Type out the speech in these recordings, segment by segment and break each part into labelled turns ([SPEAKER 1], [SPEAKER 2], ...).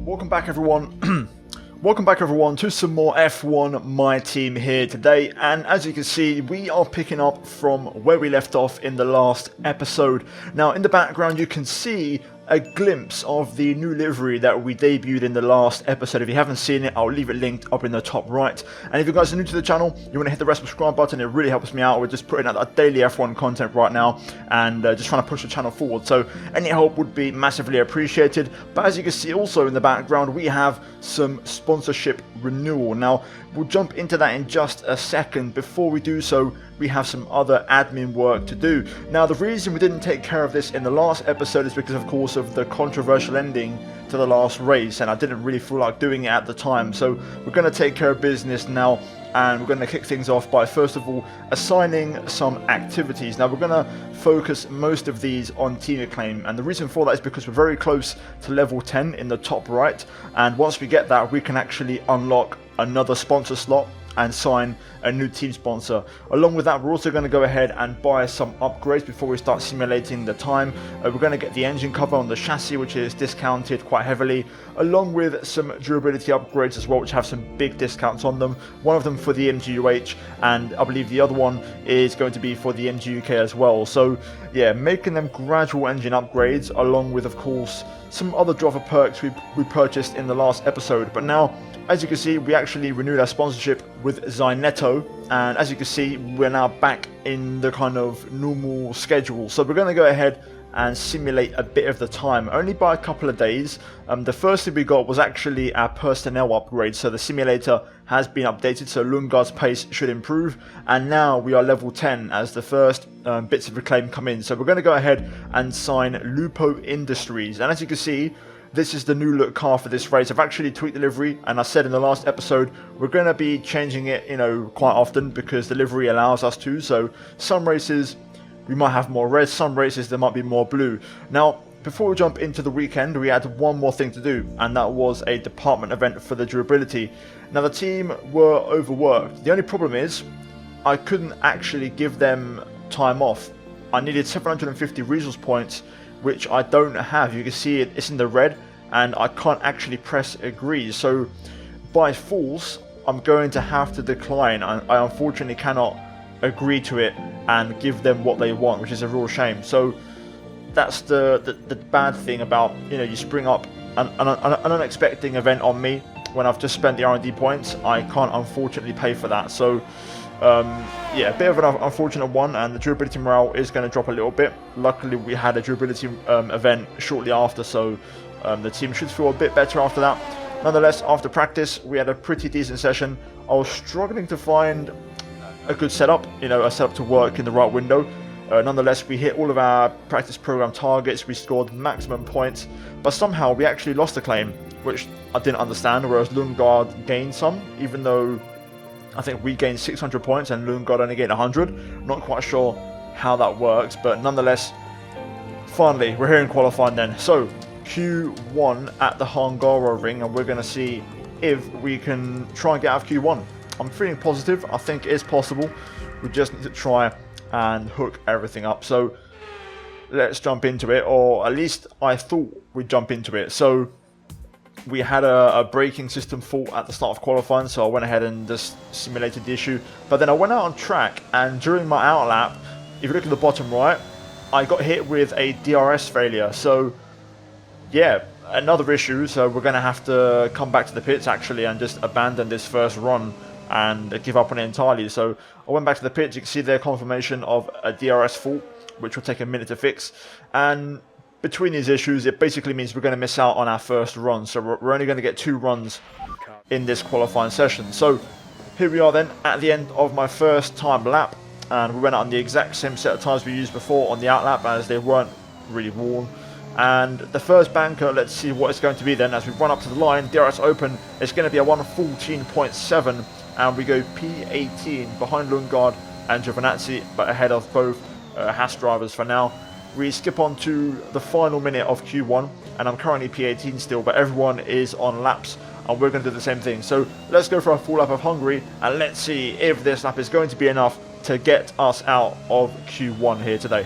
[SPEAKER 1] Welcome back everyone. Welcome back everyone to some more F1 My Team here today, and as you can see we are picking up from where we left off in the last episode. Now in the background you can see a glimpse of the new livery that we debuted in the last episode. If you haven't seen it, I'll leave it linked up in the top right. And if you guys are new to the channel, you want to hit the red subscribe button, it really helps me out. We're just putting out that daily F1 content right now and just trying to push the channel forward. So any help would be massively appreciated. But as you can see also in the background, we have some sponsorship renewal. Now we'll jump into that in just a second. Before we do so, we have some other admin work to do. Now the reason we didn't take care of this in the last episode is because of course of the controversial ending to the last race, and I didn't really feel like doing it at the time. So we're going to take care of business now, and we're going to kick things off by first of all assigning some activities. Now we're going to focus most of these on team acclaim, and the reason for that is because we're very close to level 10 in the top right, and once we get that we can actually unlock another sponsor slot and sign a new team sponsor. Along with that, we're also going to go ahead and buy some upgrades before we start simulating the time. We're going to get the engine cover on the chassis, which is discounted quite heavily, along with some durability upgrades as well, which have some big discounts on them. One of them for the MGUH, and I believe the other one is going to be for the MGUK as well. So yeah, making them gradual engine upgrades, along with of course some other driver perks we purchased in the last episode. But now, as you can see, we actually renewed our sponsorship with Zyneto, and as you can see, we're now back in the kind of normal schedule. So we're going to go ahead and simulate a bit of the time, only by a couple of days. The first thing we got was actually our personnel upgrade, so the simulator has been updated, so Lundgaard's pace should improve, and now we are level 10 as the first bits of reclaim come in. So we're going to go ahead and sign Lupo Industries, and as you can see, this is the new look car for this race. I've actually tweaked the livery, and I said in the last episode we're going to be changing it, quite often because the livery allows us to. So some races we might have more red, some races there might be more blue. Now before we jump into the weekend, we had one more thing to do, and that was a department event for the durability. Now the team were overworked. The only problem is I couldn't actually give them time off. I needed 750 resource points, which I don't have. You can see it's in the red, and I can't actually press agree. So by force, I'm going to have to decline. I unfortunately cannot agree to it and give them what they want, which is a real shame. So that's the bad thing about, you spring up an unexpected event on me when I've just spent the R&D points. I can't unfortunately pay for that. So yeah, a bit of an unfortunate one, and the durability morale is going to drop a little bit. Luckily we had a durability event shortly after, so the team should feel a bit better after that. Nonetheless, after practice we had a pretty decent session. I was struggling to find a good setup, a setup to work in the right window. Nonetheless, we hit all of our practice program targets, we scored maximum points, but somehow we actually lost the claim, which I didn't understand, whereas Lundgaard gained some, even though I think we gained 600 points and Lundgaard only gained 100. Not quite sure how that works, but nonetheless, finally, we're here in qualifying then. So, Q1 at the Hungaroring, and we're going to see if we can try and get out of Q1. I'm feeling positive. I think it is possible. We just need to try and hook everything up. So, let's jump into it, or at least I thought we'd jump into it. So, we had a braking system fault at the start of qualifying, so I went ahead and just simulated the issue. But then I went out on track, and during my out lap, if you look at the bottom right, I got hit with a DRS failure. So yeah, another issue. So we're going to have to come back to the pits actually and just abandon this first run and give up on it entirely. So I went back to the pits. You can see there confirmation of a DRS fault, which will take a minute to fix. And between these issues, it basically means we're going to miss out on our first run. So we're only going to get 2 runs in this qualifying session. So here we are then at the end of my first time lap, and we went out on the exact same set of tires we used before on the out lap, as they weren't really worn. And the first banker, let's see what it's going to be then. As we run up to the line, DRS open, it's going to be a 1:14.7, and we go P18 behind Lundgaard and Giovinazzi, but ahead of both Haas drivers for now. We skip on to the final minute of Q1, and I'm currently P18 still, but everyone is on laps, and we're going to do the same thing. So let's go for a full lap of Hungary, and let's see if this lap is going to be enough to get us out of Q1 here today.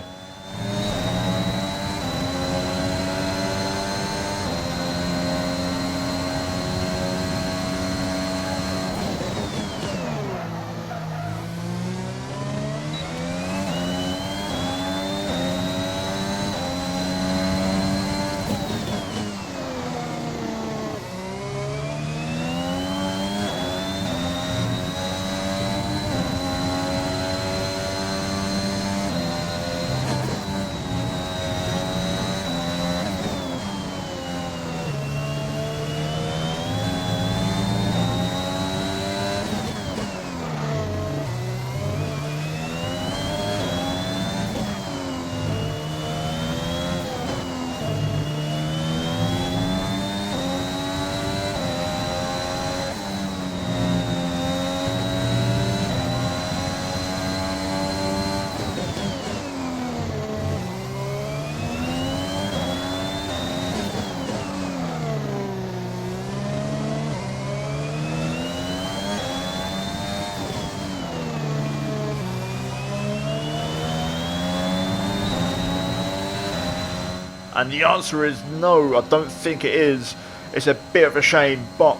[SPEAKER 1] And the answer is no, I don't think it is. It's a bit of a shame, but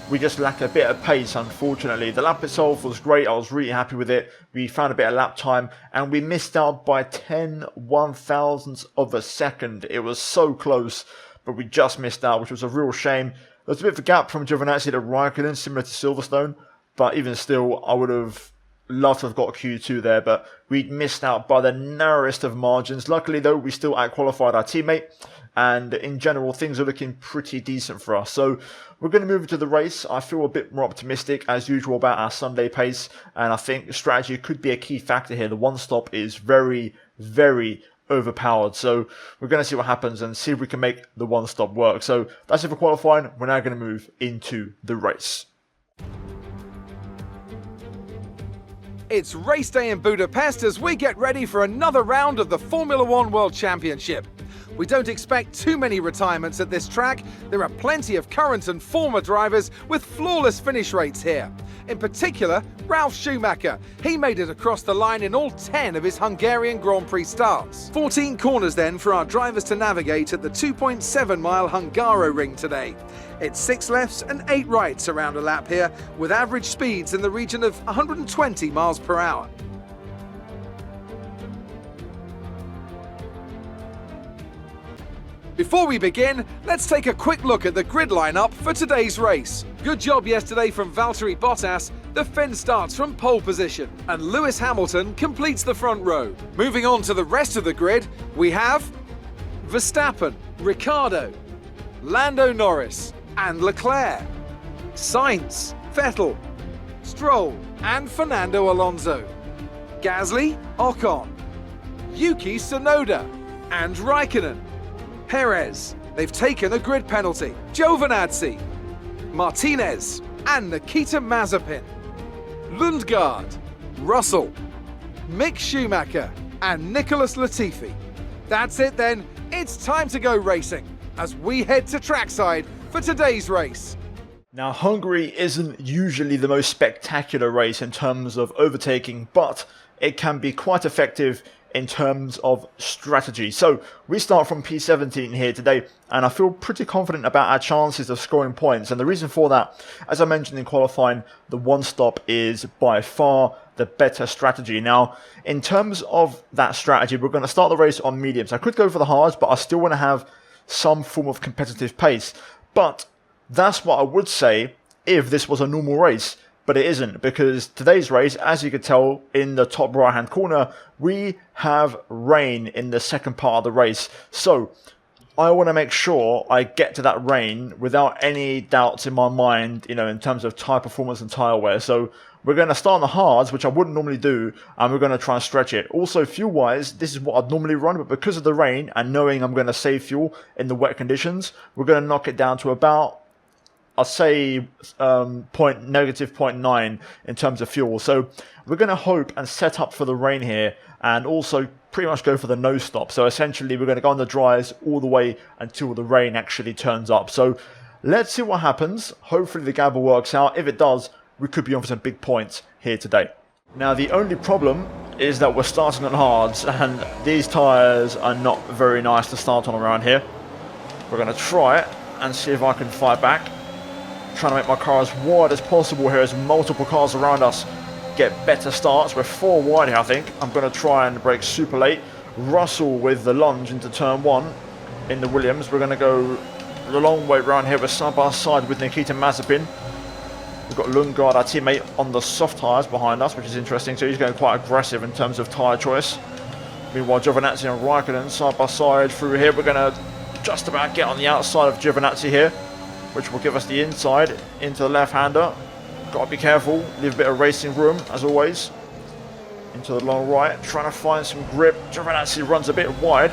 [SPEAKER 1] we just lack a bit of pace, unfortunately. The lap itself was great. I was really happy with it. We found a bit of lap time, and we missed out by 10 1,000ths of a second. It was so close, but we just missed out, which was a real shame. There's a bit of a gap from Giovinazzi to Raikkonen, similar to Silverstone, but even still, I would have loved to have got a Q2 there, but we missed out by the narrowest of margins. Luckily, though, we still out-qualified our teammate, and in general, things are looking pretty decent for us. So we're going to move into the race. I feel a bit more optimistic, as usual, about our Sunday pace, and I think strategy could be a key factor here. The one-stop is very, very overpowered, so we're going to see what happens and see if we can make the one-stop work. So that's it for qualifying. We're now going to move into the race.
[SPEAKER 2] It's race day in Budapest as we get ready for another round of the Formula One World Championship. We don't expect too many retirements at this track. There are plenty of current and former drivers with flawless finish rates here. In particular, Ralf Schumacher. He made it across the line in all 10 of his Hungarian Grand Prix starts. 14 corners then for our drivers to navigate at the 2.7-mile Hungaroring today. It's 6 lefts and 8 rights around a lap here, with average speeds in the region of 120 miles per hour. Before we begin, let's take a quick look at the grid lineup for today's race. Good job yesterday from Valtteri Bottas. The Finn starts from pole position, and Lewis Hamilton completes the front row. Moving on to the rest of the grid, we have Verstappen, Ricciardo, Lando Norris, and Leclerc, Sainz, Vettel, Stroll, and Fernando Alonso, Gasly, Ocon, Yuki Tsunoda, and Raikkonen. Perez, they've taken a grid penalty. Giovinazzi, Martinez, and Nikita Mazepin. Lundgaard, Russell, Mick Schumacher, and Nicholas Latifi. That's it then, it's time to go racing as we head to trackside for today's race.
[SPEAKER 1] Now, Hungary isn't usually the most spectacular race in terms of overtaking, but it can be quite effective in terms of strategy. So we start from P17 here today, and I feel pretty confident about our chances of scoring points. And the reason for that, as I mentioned in qualifying, the one stop is by far the better strategy. Now, in terms of that strategy, we're going to start the race on mediums. I could go for the hards, but I still want to have some form of competitive pace. But that's what I would say if this was a normal race. But it isn't, because today's race, as you can tell in the top right hand corner, we have rain in the second part of the race. So I want to make sure I get to that rain without any doubts in my mind, in terms of tyre performance and tyre wear. So we're going to start on the hards, which I wouldn't normally do, and we're going to try and stretch it. Also, fuel-wise, this is what I'd normally run, but because of the rain and knowing I'm going to save fuel in the wet conditions, we're going to knock it down to about, I'll say negative 0.9 in terms of fuel. So we're going to hope and set up for the rain here, and also pretty much go for the no stop. So essentially we're going to go on the dries all the way until the rain actually turns up. So let's see what happens. Hopefully the gamble works out. If it does, we could be on for some big points here today. Now the only problem is that we're starting on hards, and these tyres are not very nice to start on around here. We're going to try it and see if I can fight back. Trying to make my car as wide as possible here as multiple cars around us get better starts. We're 4 wide here, I think. I'm going to try and brake super late. Russell with the lunge into turn 1 in the Williams. We're going to go the long way around here. We're side by side with Nikita Mazepin. We've got Lundgaard, our teammate, on the soft tyres behind us, which is interesting. So he's going quite aggressive in terms of tyre choice. Meanwhile, Giovinazzi and Raikkonen side by side through here. We're going to just about get on the outside of Giovinazzi here, which will give us the inside into the left-hander. Got to be careful, leave a bit of racing room, as always. Into the long right, trying to find some grip. Giovinazzi runs a bit wide.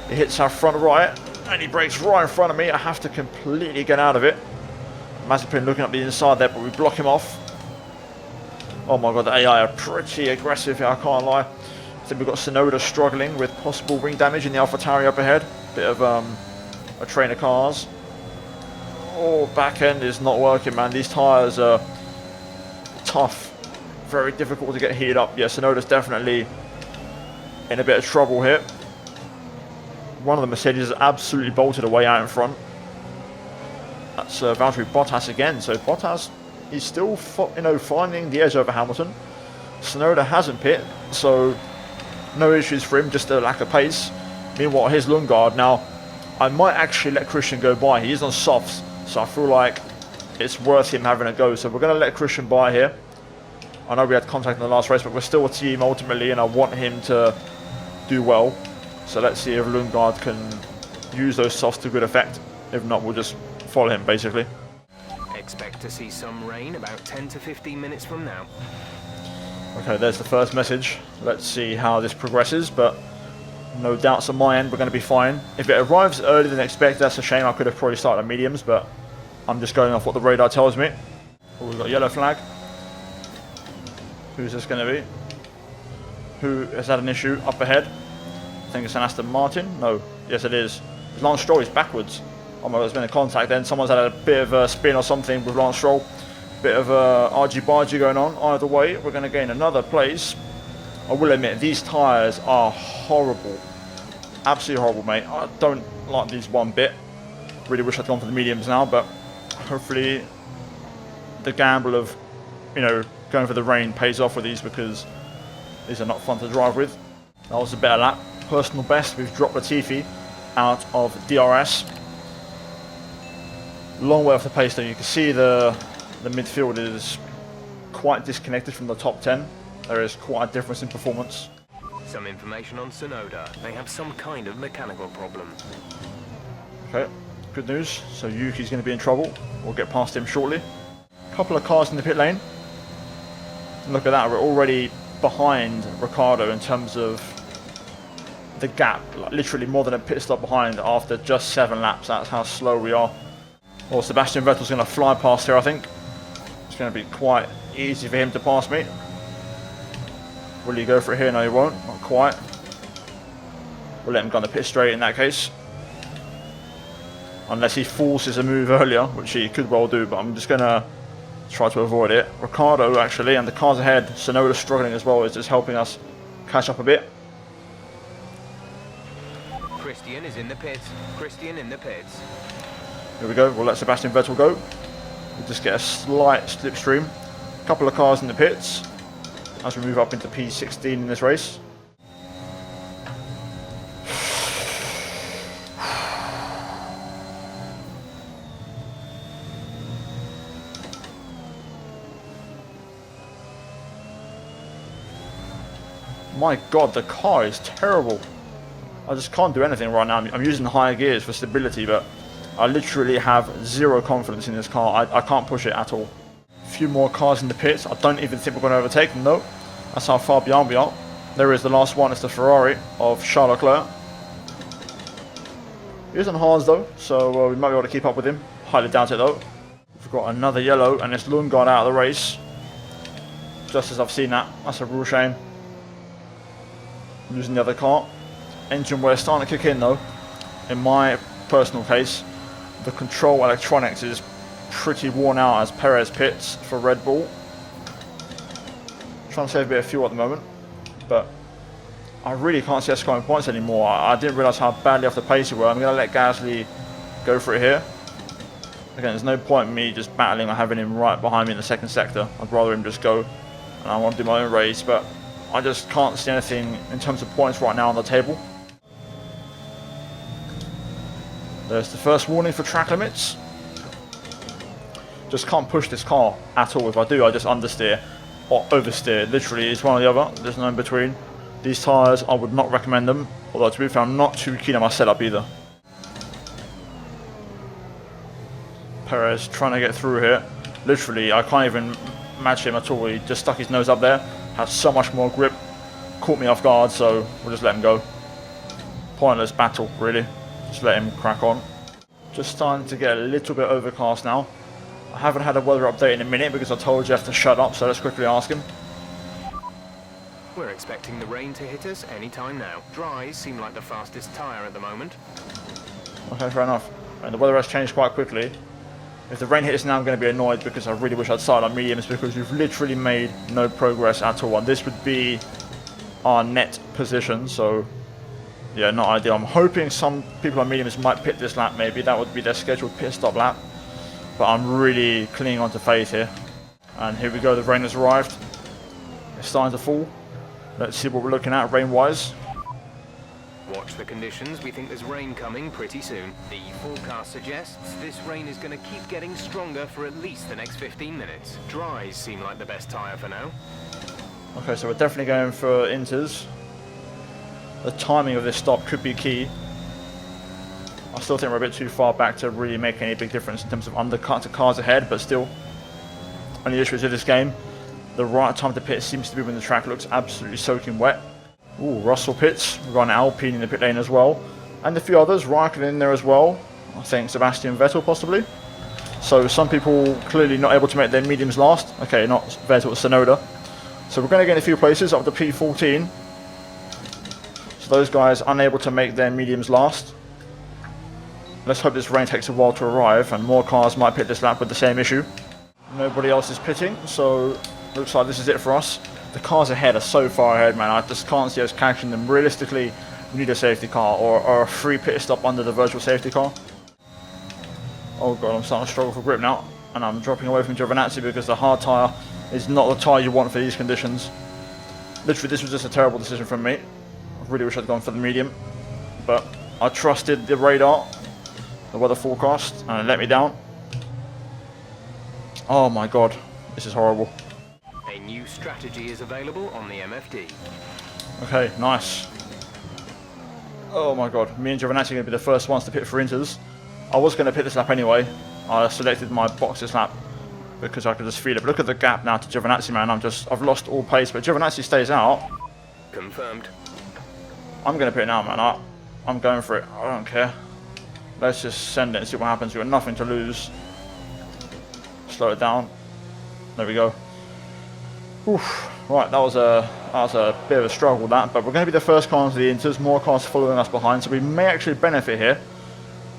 [SPEAKER 1] He hits our front right, and he brakes right in front of me. I have to completely get out of it. Mazepin looking up the inside there, but we block him off. Oh my god, the AI are pretty aggressive here, I can't lie. I think we've got Tsunoda struggling with possible wing damage in the AlphaTauri up ahead. Bit of a train of cars. Oh, back end is not working, man. These tyres are tough. Very difficult to get heated up. Yeah, Tsunoda's definitely in a bit of trouble here. one of the Mercedes is absolutely bolted away out in front. That's Valtteri Bottas again. So Bottas is still, finding the edge over Hamilton. Tsunoda hasn't pit, so no issues for him, just a lack of pace. Meanwhile, here's Lundgaard. Now, I might actually let Christian go by. He is on softs, so I feel like it's worth him having a go. So we're going to let Christian by here. I know we had contact in the last race, but we're still a team ultimately, and I want him to do well. So let's see if Lundgaard can use those softs to good effect. If not, we'll just follow him, basically.
[SPEAKER 3] Expect to see some rain about 10 to 15 minutes from now.
[SPEAKER 1] Okay, there's the first message. Let's see how this progresses, but no doubts on my end, we're going to be fine. If it arrives earlier than expected, that's a shame. I could have probably started at mediums, but I'm just going off what the radar tells me. Oh, we've got a yellow flag. Who's this going to be? Who has had an issue up ahead? I think it's an Aston Martin. No, yes it is. Lance Stroll is backwards. Oh my god, there's been a contact then. Someone's had a bit of a spin or something with Lance Stroll. Bit of argy-bargy going on. Either way, we're going to gain another place. I will admit, these tyres are horrible. Absolutely horrible, mate. I don't like these one bit. Really wish I'd gone for the mediums now, but hopefully the gamble of, going for the rain pays off with these, because these are not fun to drive with. That was a better lap. Personal best, we've dropped Latifi out of DRS. Long way off the pace though. You can see the midfield is quite disconnected from the top 10. There is quite a difference in performance.
[SPEAKER 3] Some information on Tsunoda. They have some kind of mechanical problem.
[SPEAKER 1] Okay, good news. So Yuki's going to be in trouble. We'll get past him shortly. A couple of cars in the pit lane. Look at that, we're already behind Ricciardo in terms of the gap. Like literally more than a pit stop behind after just 7 laps. That's how slow we are. Well, Sebastian Vettel's going to fly past here, I think. It's going to be quite easy for him to pass me. Will he go for it here? No, he won't. Not quite. We'll let him go on the pit straight in that case. Unless he forces a move earlier, which he could well do, but I'm just going to try to avoid it. Ricciardo, actually, and the cars ahead. Tsunoda's struggling as well, is just helping us catch up a bit.
[SPEAKER 3] Christian is in the pits. Christian in the pits.
[SPEAKER 1] Here we go. We'll let Sebastian Vettel go. We'll just get a slight slipstream. A couple of cars in the pits as we move up into P16 in this race. My god, the car is terrible. I just can't do anything right now. I'm using higher gears for stability, but I literally have zero confidence in this car. I can't push it at all. A few more cars in the pits. I don't even think we're going to overtake them, though. That's how far behind we are. There is the last one. It's the Ferrari of Charles Leclerc. He is on hards, though, so we might be able to keep up with him. Highly doubt it, though. We've got another yellow, and it's Lundgaard out of the race. Just as I've seen that. That's a real shame. Losing the other car. Engine wear starting to kick in, though. In my personal case, the control electronics is pretty worn out as Perez pits for Red Bull. Trying to save a bit of fuel at the moment, but I really can't see us scoring points anymore. I didn't realise how badly off the pace we were. I'm going to let Gasly go for it here. Again, there's no point in me just battling or having him right behind me in the second sector. I'd rather him just go, and I want to do my own race, but I just can't see anything in terms of points right now on the table. There's the first warning for track limits. Just can't push this car at all. If I do, I just understeer or oversteer. Literally, it's one or the other. There's no in between. These tyres, I would not recommend them. Although, to be fair, I'm not too keen on my setup either. Perez trying to get through here. Literally, I can't even match him at all. He just stuck his nose up there. Has so much more grip. Caught me off guard, so we'll just let him go. Pointless battle, really. Just let him crack on. Just starting to get a little bit overcast now. I haven't had a weather update in a minute because I told Jeff to shut up, so let's quickly ask him.
[SPEAKER 3] We're expecting the rain to hit us any time now. Dries seem like the fastest tyre at the moment.
[SPEAKER 1] Okay, fair enough. And the weather has changed quite quickly. If the rain hits now, I'm going to be annoyed because I really wish I'd started on mediums, because we've literally made no progress at all. And this would be our net position, so Yeah, not ideal. I'm hoping some people on mediums might pit this lap maybe. That would be their scheduled pit stop lap. But I'm really clinging on to faith here. And here we go, the rain has arrived. It's starting to fall. Let's see what we're looking at rain-wise.
[SPEAKER 3] Watch the conditions. We think there's rain coming pretty soon. The forecast suggests this rain is going to keep getting stronger for at least the next 15 minutes. Dries seem like the best tyre for now.
[SPEAKER 1] Okay, so we're definitely going for inters. The timing of this stop could be key. I still think we're a bit too far back to really make any big difference in terms of undercut to cars ahead, but still. Only issue is with this game, the right time to pit seems to be when the track looks absolutely soaking wet. Ooh, Russell pits. We've got an Alpine in the pit lane as well. And a few others, Raikkonen in there as well. I think Sebastian Vettel possibly. So some people clearly not able to make their mediums last. Okay, not Vettel, Tsunoda. So we're going to get a few places up to P14. So those guys unable to make their mediums last. Let's hope this rain takes a while to arrive and more cars might pit this lap with the same issue. Nobody else is pitting, so looks like this is it for us. The cars ahead are so far ahead, man. I just can't see us catching them. Realistically, we need a safety car or a free pit stop under the virtual safety car. Oh god, I'm starting to struggle for grip now. And I'm dropping away from Giovinazzi because the hard tyre is not the tyre you want for these conditions. Literally, this was just a terrible decision from me. I really wish I'd gone for the medium. But I trusted the radar, the weather forecast, and it let me down. Oh my god, this is horrible.
[SPEAKER 3] A new strategy is available on the MFD.
[SPEAKER 1] Okay, nice. Oh my god, me and Giovinazzi are going to be the first ones to pit for inters. I was going to pit this lap anyway. I selected my box this lap because I could just feel it. But look at the gap now to Giovinazzi, man. I've lost all pace, but Giovinazzi stays out.
[SPEAKER 3] Confirmed.
[SPEAKER 1] I'm going to pit now, man. I'm going for it. I don't care. Let's just send it and see what happens. We've got nothing to lose. Slow it down. There we go. Oof. Right, that was a bit of a struggle, that. But we're going to be the first car into the inters. More cars following us behind, so we may actually benefit here.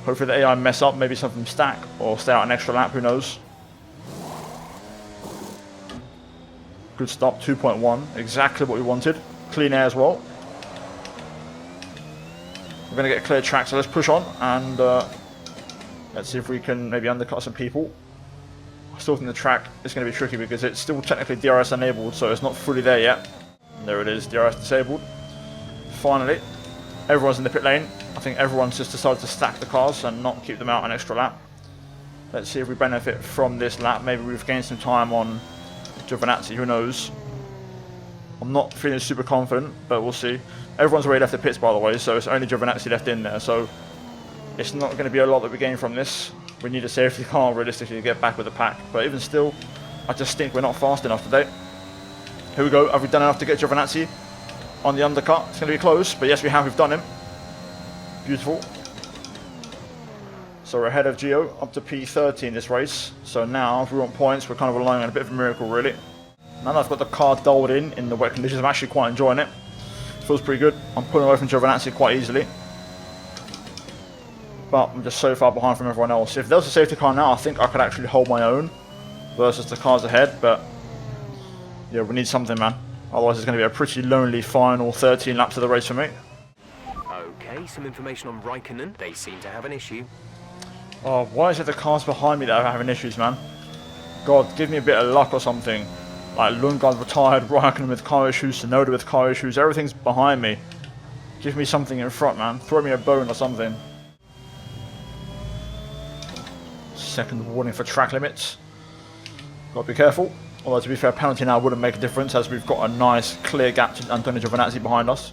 [SPEAKER 1] Hopefully the AI mess up, maybe something stack or stay out an extra lap. Who knows? Good stop, 2.1, exactly what we wanted. Clean air as well. We're going to get clear track, so let's push on and let's see if we can maybe undercut some people. I still think the track is going to be tricky because it's still technically DRS enabled, so it's not fully there yet. And there it is, DRS disabled. Finally, everyone's in the pit lane. I think everyone's just decided to stack the cars and not keep them out an extra lap. Let's see if we benefit from this lap. Maybe we've gained some time on Giovinazzi, who knows. I'm not feeling super confident, but we'll see. Everyone's already left the pits, by the way, so it's only Giovinazzi left in there, so it's not going to be a lot that we gain from this. We need a safety car, realistically, to get back with the pack, but even still, I just think we're not fast enough today. Here we go. Have we done enough to get Giovinazzi on the undercut? It's going to be close, but yes, we have. We've done him. Beautiful. So we're ahead of Gio, up to P30 in this race. So now, if we want points, we're kind of relying on a bit of a miracle, really. Now that I've got the car dulled in the wet conditions, I'm actually quite enjoying it. Feels pretty good. I'm pulling away from Giovinazzi quite easily. But I'm just so far behind from everyone else. If there was a safety car now, I think I could actually hold my own versus the cars ahead. But yeah, we need something, man. Otherwise, it's going to be a pretty lonely final 13 laps of the race for me.
[SPEAKER 3] Okay, some information on Raikkonen. They seem to have an issue.
[SPEAKER 1] Oh, why is it the cars behind me that are having issues, man? God, give me a bit of luck or something. Like Lundgaard retired, Raikkonen with car issues, Tsunoda with car issues. Everything's behind me. Give me something in front, man. Throw me a bone or something. Second warning for track limits. Gotta be careful. Although to be fair, penalty now wouldn't make a difference as we've got a nice clear gap to Antonio Giovinazzi behind us.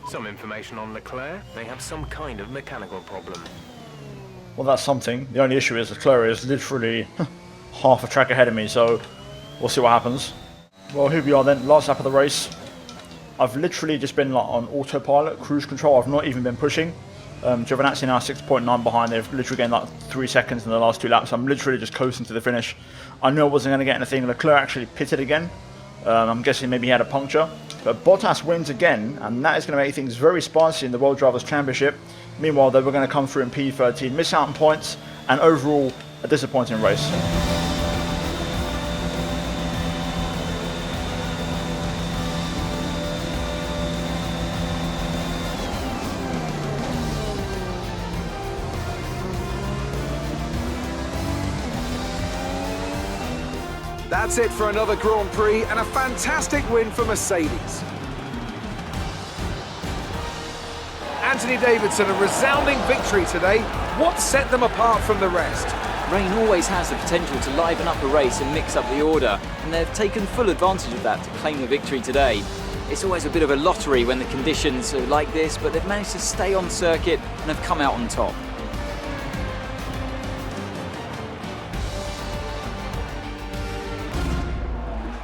[SPEAKER 3] Some information on Leclerc. They have some kind of mechanical problem.
[SPEAKER 1] Well, that's something. The only issue is Leclerc is literally half a track ahead of me, so we'll see what happens. Well, here we are then, last lap of the race. I've literally just been like on autopilot, cruise control. I've not even been pushing. Giovinazzi now 6.9 behind. They've literally gained like 3 seconds in the last 2 laps. I'm literally just coasting to the finish. I knew I wasn't going to get anything. Leclerc actually pitted again. I'm guessing maybe he had a puncture. But Bottas wins again, and that is going to make things very spicy in the World Drivers' Championship. Meanwhile, they were going to come through in P13, miss out on points, and overall, a disappointing race.
[SPEAKER 2] That's it for another Grand Prix and a fantastic win for Mercedes. Anthony Davidson, a resounding victory today. What set them apart from the rest?
[SPEAKER 4] Rain always has the potential to liven up a race and mix up the order, and they've taken full advantage of that to claim the victory today. It's always a bit of a lottery when the conditions are like this, but they've managed to stay on circuit and have come out on top.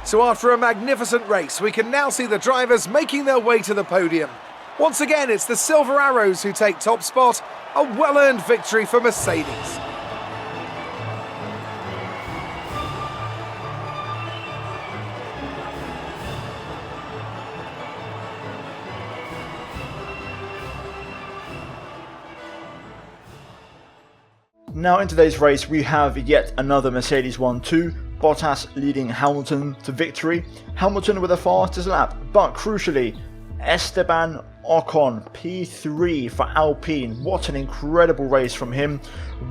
[SPEAKER 2] So after a magnificent race, we can now see the drivers making their way to the podium. Once again, it's the Silver Arrows who take top spot, a well-earned victory for Mercedes.
[SPEAKER 1] Now in today's race we have yet another Mercedes 1-2, Bottas leading Hamilton to victory, Hamilton with the fastest lap, but crucially Esteban Ocon P3 for Alpine. What an incredible race from him,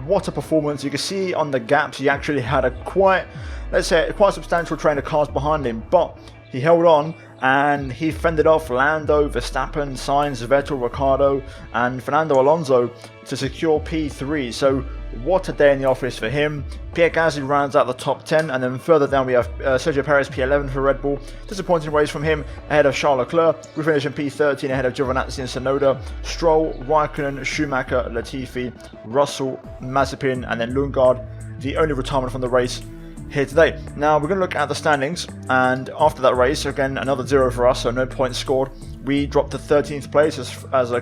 [SPEAKER 1] what a performance. You can see on the gaps he actually had a quite substantial train of cars behind him, but he held on and he fended off Lando, Verstappen, Sainz, Vettel, Ricciardo and Fernando Alonso to secure P3. So what a day in the office for him. Pierre Gasly rounds out the top 10, and then further down we have Sergio Perez P11 for Red Bull. Disappointing race from him ahead of Charles Leclerc. We finish in P13 ahead of Giovinazzi and Tsunoda, Stroll, Raikkonen, Schumacher, Latifi, Russell, Mazepin and then Lundgaard, the only retirement from the race here today. Now we're going to look at the standings, and after that race, again another 0 for us, so no points scored. We dropped to 13th place as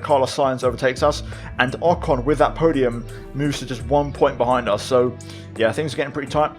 [SPEAKER 1] Carlos Sainz overtakes us, and Ocon with that podium moves to just 1 point behind us. So yeah, things are getting pretty tight.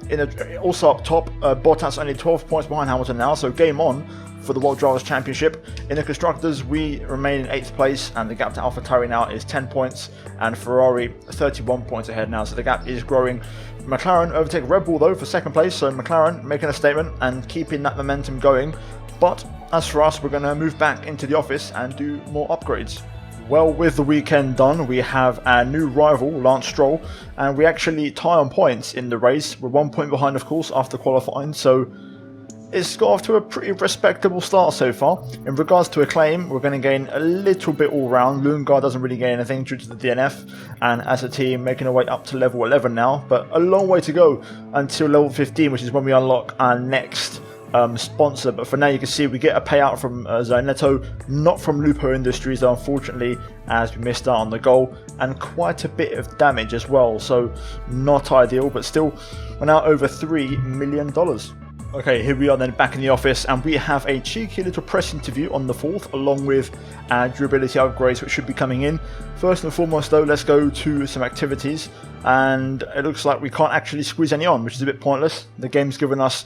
[SPEAKER 1] Also up top, Bottas only 12 points behind Hamilton now, so game on for the World Drivers' Championship. In the Constructors, we remain in 8th place, and the gap to AlphaTauri now is 10 points, and Ferrari 31 points ahead now, so the gap is growing. McLaren overtake Red Bull though for 2nd place, so McLaren making a statement and keeping that momentum going. But as for us, we're going to move back into the office and do more upgrades. Well, with the weekend done, we have our new rival, Lance Stroll, and we actually tie on points in the race. We're 1 point behind, of course, after qualifying, so it's got off to a pretty respectable start so far. In regards to acclaim, we're going to gain a little bit all round. Lundgaard doesn't really gain anything due to the DNF, and as a team making our way up to level 11 now, but a long way to go until level 15, which is when we unlock our next sponsor. But for now, you can see we get a payout from Zanetti, not from Lupo Industries unfortunately, as we missed out on the goal, and quite a bit of damage as well, so not ideal, but still we're now over $3 million. Okay, here we are then back in the office, and we have a cheeky little press interview on the 4th, along with our durability upgrades which should be coming in. First and foremost though, let's go to some activities, and it looks like we can't actually squeeze any on, which is a bit pointless. The game's given us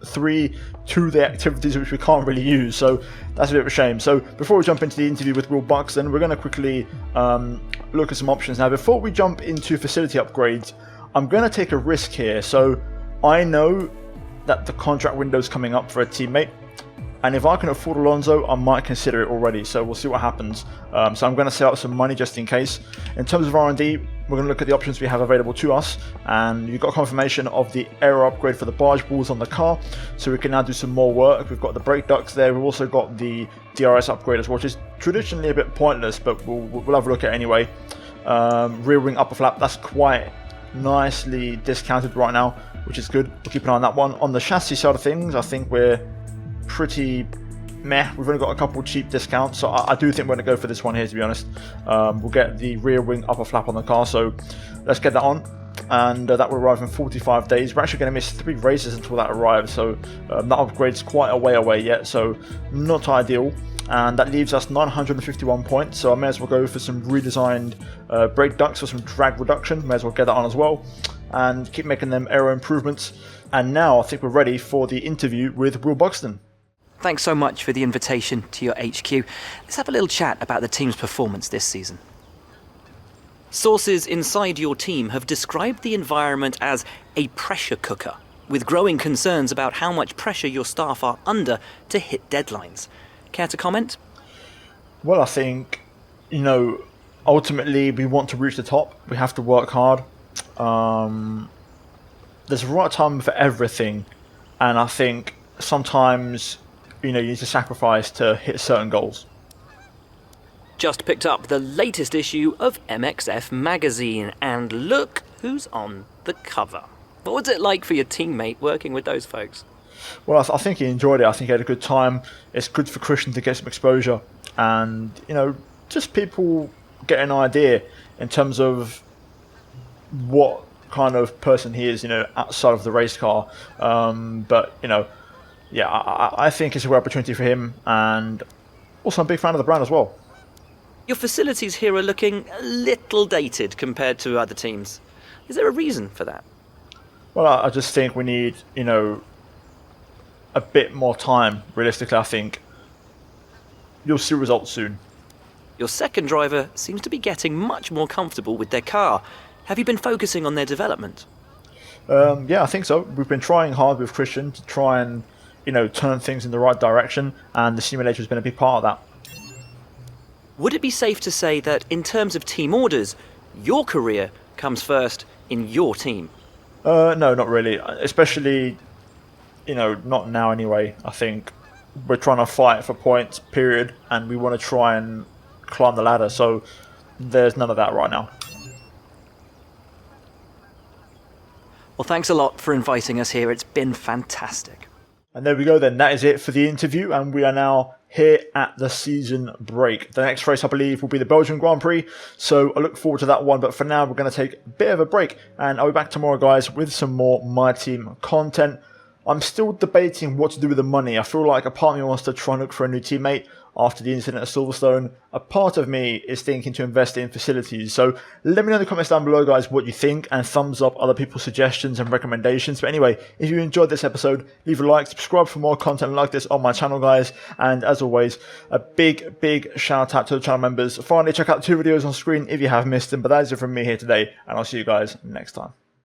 [SPEAKER 1] 3 2-day activities which we can't really use, so that's a bit of a shame. So before we jump into the interview with Will Buxton, we're going to quickly look at some options. Now before we jump into facility upgrades, I'm going to take a risk here. So I know that the contract window is coming up for a teammate, and if I can afford Alonso, I might consider it already, so we'll see what happens. So I'm going to save up some money just in case. In terms of R&D, we're going to look at the options we have available to us, and you've got confirmation of the aero upgrade for the barge balls on the car, so we can now do some more work. We've got the brake ducts there, we've also got the DRS upgrade as well, which is traditionally a bit pointless, but we'll have a look at it anyway. Rear wing upper flap, that's quite nicely discounted right now, which is good. We'll keep an eye on that one. On the chassis side of things, I think we're pretty meh. We've only got a couple cheap discounts, so I do think we're going to go for this one here, to be honest. We'll get the rear wing upper flap on the car, so let's get that on, and that will arrive in 45 days. We're actually going to miss 3 races until that arrives, so that upgrade's quite a way away yet, so not ideal. And that leaves us 951 points, so I may as well go for some redesigned brake ducts for some drag reduction. May as well get that on as well, and keep making them aero improvements. And now I think we're ready for the interview with Will Buxton.
[SPEAKER 4] Thanks so much for the invitation to your HQ. Let's have a little chat about the team's performance this season. Sources inside your team have described the environment as a pressure cooker, with growing concerns about how much pressure your staff are under to hit deadlines. Care to comment?
[SPEAKER 1] Well, I think, ultimately we want to reach the top. We have to work hard. There's a right time for everything, and I think sometimes, you need to sacrifice to hit certain goals.
[SPEAKER 5] Just picked up the latest issue of MXF magazine, and look who's on the cover. What was it like for your teammate working with those folks?
[SPEAKER 1] Well, I think he enjoyed it. I think he had a good time. It's good for Christian to get some exposure, and just people get an idea in terms of what kind of person he is, outside of the race car. I think it's a great opportunity for him, and also I'm a big fan of the brand as well.
[SPEAKER 5] Your facilities here are looking a little dated compared to other teams. Is there a reason for that?
[SPEAKER 1] Well, I just think we need, a bit more time. Realistically, I think you'll see results soon.
[SPEAKER 5] Your second driver seems to be getting much more comfortable with their car. Have you been focusing on their development?
[SPEAKER 1] Yeah, I think so. We've been trying hard with Christian to try and, turn things in the right direction, and the simulator has been a big part of that.
[SPEAKER 5] Would it be safe to say that in terms of team orders, your career comes first in your team?
[SPEAKER 1] No, not really. Especially, not now anyway. I think we're trying to fight for points, period, and we want to try and climb the ladder. So there's none of that right now.
[SPEAKER 5] Well, thanks a lot for inviting us here. It's been fantastic.
[SPEAKER 1] And there we go then. That is it for the interview, and we are now here at the season break. The next race, I believe, will be the Belgian Grand Prix, so I look forward to that one. But for now, we're going to take a bit of a break, and I'll be back tomorrow, guys, with some more My Team content. I'm still debating what to do with the money. I feel like a part of me wants to try and look for a new teammate after the incident at Silverstone. A part of me is thinking to invest in facilities. So let me know in the comments down below, guys, what you think, and thumbs up other people's suggestions and recommendations. But anyway, if you enjoyed this episode, leave a like, subscribe for more content like this on my channel, guys. And as always, a big shout out to the channel members. Finally, check out 2 videos on screen if you have missed them. But that is it from me here today, and I'll see you guys next time.